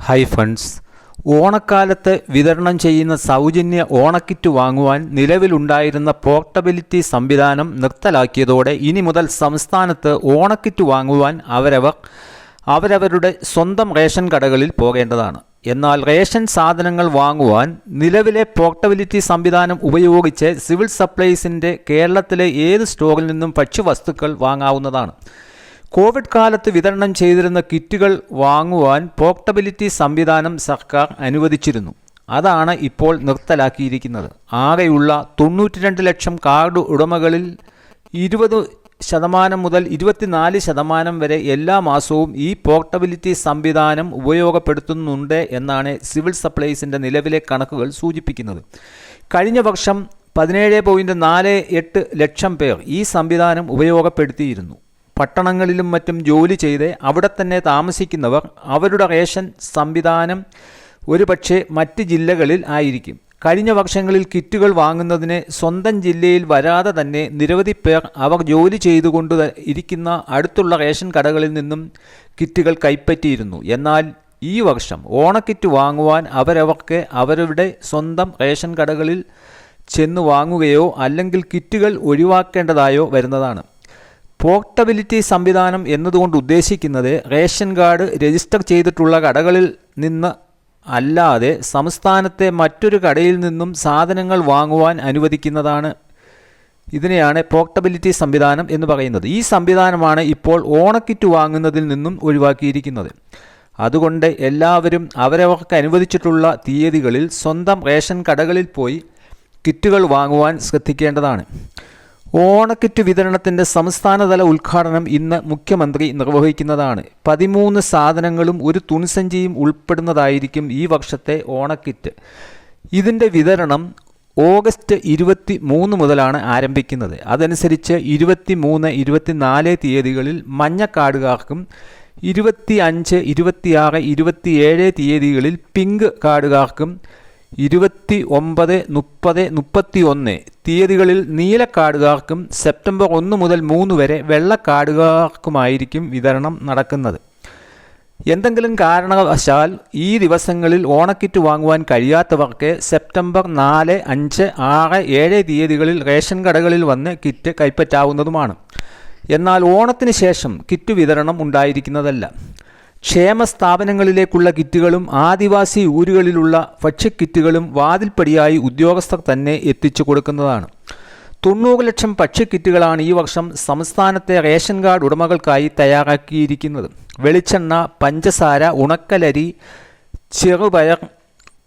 Hi friends, ഓണക്കാലത്ത് വിതരണം ചെയ്യുന്ന സൗജന്യ ഓണക്കിറ്റ് വാങ്ങുവാൻ നിലവിലുണ്ടായിരുന്ന പോർട്ടബിലിറ്റി സംവിധാനം നിർത്തലാക്കിയതോടെ ഇനി മുതൽ സംസ്ഥാനത്ത് ഓണക്കിറ്റ് വാങ്ങുവാൻ അവരവരുടെ സ്വന്തം റേഷൻ കടകളിൽ പോകേണ്ടതാണ്. എന്നാൽ റേഷൻ സാധനങ്ങൾ വാങ്ങുവാൻ നിലവിലെ പോർട്ടബിലിറ്റി സംവിധാനം ഉപയോഗിച്ച് സിവിൽ സപ്ലൈസിൻ്റെ കേരളത്തിലെ ഏത് സ്റ്റോറിൽ നിന്നും ഭക്ഷ്യവസ്തുക്കൾ വാങ്ങാവുന്നതാണ്. കോവിഡ് കാലത്ത് വിതരണം ചെയ്തിരുന്ന കിറ്റുകൾ വാങ്ങുവാൻ പോർട്ടബിലിറ്റി സംവിധാനം സർക്കാർ അനുവദിച്ചിരുന്നു. അതാണ് ഇപ്പോൾ നിർത്തലാക്കിയിരിക്കുന്നത്. ആകെയുള്ള 92 ലക്ഷം കാർഡ് ഉടമകളിൽ 20% മുതൽ 24% വരെ എല്ലാ മാസവും ഈ പോർട്ടബിലിറ്റി സംവിധാനം ഉപയോഗപ്പെടുത്തുന്നുണ്ട് എന്നാണ് സിവിൽ സപ്ലൈസിൻ്റെ നിലവിലെ കണക്കുകൾ സൂചിപ്പിക്കുന്നത്. കഴിഞ്ഞ വർഷം 17.48 ലക്ഷം പേർ ഈ സംവിധാനം ഉപയോഗപ്പെടുത്തിയിരുന്നു. പട്ടണങ്ങളിലും മറ്റും ജോലി ചെയ്ത് അവിടെ തന്നെ താമസിക്കുന്നവർ അവരുടെ റേഷൻ സംവിധാനം ഒരുപക്ഷെ മറ്റ് ജില്ലകളിൽ ആയിരിക്കും. കഴിഞ്ഞ വർഷങ്ങളിൽ കിറ്റുകൾ വാങ്ങുന്നതിന് സ്വന്തം ജില്ലയിൽ വരാതെ തന്നെ നിരവധി പേർ അവർ ജോലി ചെയ്തുകൊണ്ട് ഇരിക്കുന്ന അടുത്തുള്ള റേഷൻ കടകളിൽ നിന്നും കിറ്റുകൾ കൈപ്പറ്റിയിരുന്നു. എന്നാൽ ഈ വർഷം ഓണക്കിറ്റ് വാങ്ങുവാൻ അവരുടെ സ്വന്തം റേഷൻ കടകളിൽ ചെന്ന് വാങ്ങുകയോ അല്ലെങ്കിൽ കിറ്റുകൾ ഒഴിവാക്കേണ്ടതായോ വരുന്നതാണ്. പോർട്ടബിലിറ്റി സംവിധാനം എന്നതുകൊണ്ട് ഉദ്ദേശിക്കുന്നത് റേഷൻ കാർഡ് രജിസ്റ്റർ ചെയ്തിട്ടുള്ള കടകളിൽ നിന്ന് അല്ലാതെ സംസ്ഥാനത്തെ മറ്റൊരു കടയിൽ നിന്നും സാധനങ്ങൾ വാങ്ങുവാൻ അനുവദിക്കുന്നതാണ്. ഇതിനെയാണ് പോർട്ടബിലിറ്റി സംവിധാനം എന്ന് പറയുന്നത്. ഈ സംവിധാനമാണ് ഇപ്പോൾ ഓണക്കിറ്റ് വാങ്ങുന്നതിൽ നിന്നും ഒഴിവാക്കിയിരിക്കുന്നത്. അതുകൊണ്ട് എല്ലാവരും അവരവർക്ക് അനുവദിച്ചിട്ടുള്ള തീയതികളിൽ സ്വന്തം റേഷൻ കടകളിൽ പോയി കിറ്റുകൾ വാങ്ങുവാൻ ശ്രദ്ധിക്കേണ്ടതാണ്. ഓണക്കിറ്റ് വിതരണത്തിൻ്റെ സംസ്ഥാനതല ഉദ്ഘാടനം ഇന്ന് മുഖ്യമന്ത്രി നിർവഹിക്കുന്നതാണ്. 13 സാധനങ്ങളും ഒരു തുണിസഞ്ചിയും ഉൾപ്പെടുന്നതായിരിക്കും ഈ വർഷത്തെ ഓണക്കിറ്റ്. ഇതിൻ്റെ വിതരണം ഓഗസ്റ്റ് 23 മുതലാണ് ആരംഭിക്കുന്നത്. അതനുസരിച്ച് 23, 24 തീയതികളിൽ മഞ്ഞ കാർഡുകാർക്കും 25, 26, 27 തീയതികളിൽ പിങ്ക് കാർഡുകാർക്കും 29, 30, 31 തീയതികളിൽ നീല കാർഡുകാർക്കും സെപ്റ്റംബർ 1 മുതൽ 3 വരെ വെള്ള കാർഡുകാർക്കുമായിരിക്കും വിതരണം നടക്കുന്നത്. എന്തെങ്കിലും കാരണവശാൽ ഈ ദിവസങ്ങളിൽ ഓണക്കിറ്റ് വാങ്ങുവാൻ കഴിയാത്തവർക്ക് സെപ്റ്റംബർ 4, 5, 6, 7 തീയതികളിൽ റേഷൻ കടകളിൽ വന്ന് കിറ്റ് കൈപ്പറ്റാവുന്നതുമാണ്. എന്നാൽ ഓണത്തിന് ശേഷം കിറ്റ് വിതരണം ഉണ്ടായിരിക്കുന്നതല്ല. ക്ഷേമ സ്ഥാപനങ്ങളിലേക്കുള്ള കിറ്റുകളും ആദിവാസി ഊരുകളിലുള്ള ഭക്ഷ്യക്കിറ്റുകളും വാതിൽപ്പടിയായി ഉദ്യോഗസ്ഥർ തന്നെ എത്തിച്ചു കൊടുക്കുന്നതാണ്. 90 ലക്ഷം ഭക്ഷ്യക്കിറ്റുകളാണ് ഈ വർഷം സംസ്ഥാനത്തെ റേഷൻ കാർഡ് ഉടമകൾക്കായി തയ്യാറാക്കിയിരിക്കുന്നത്. വെളിച്ചെണ്ണ, പഞ്ചസാര, ഉണക്കലരി, ചെറുപയർ,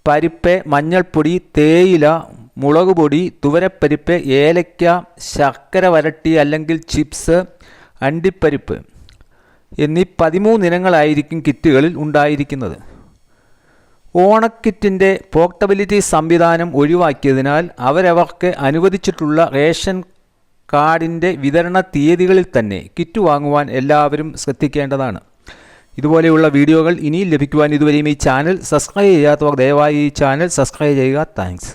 പരിപ്പ്, മഞ്ഞൾപ്പൊടി, തേയില, മുളകുപൊടി, തുവരപ്പരിപ്പ്, ഏലയ്ക്ക, ശർക്കര വരട്ടി അല്ലെങ്കിൽ ചിപ്സ്, അണ്ടിപ്പരിപ്പ് എന്നീ 13 ഇനങ്ങളായിരിക്കും കിറ്റുകളിൽ ഉണ്ടായിരിക്കുന്നത്. ഓണക്കിറ്റിൻ്റെ പോർട്ടബിലിറ്റി സംവിധാനം ഒഴിവാക്കിയതിനാൽ അവരവർക്ക് അനുവദിച്ചിട്ടുള്ള റേഷൻ കാർഡിൻ്റെ വിതരണ തീയതികളിൽ തന്നെ കിറ്റ് വാങ്ങുവാൻ എല്ലാവരും ശ്രദ്ധിക്കേണ്ടതാണ്. ഇതുപോലെയുള്ള വീഡിയോകൾ ഇനിയും ലഭിക്കുവാൻ ഇതുവരെയും ഈ ചാനൽ സബ്സ്ക്രൈബ് ചെയ്യാത്തവർ ദയവായി ഈ ചാനൽ സബ്സ്ക്രൈബ് ചെയ്യുക. താങ്ക്സ്.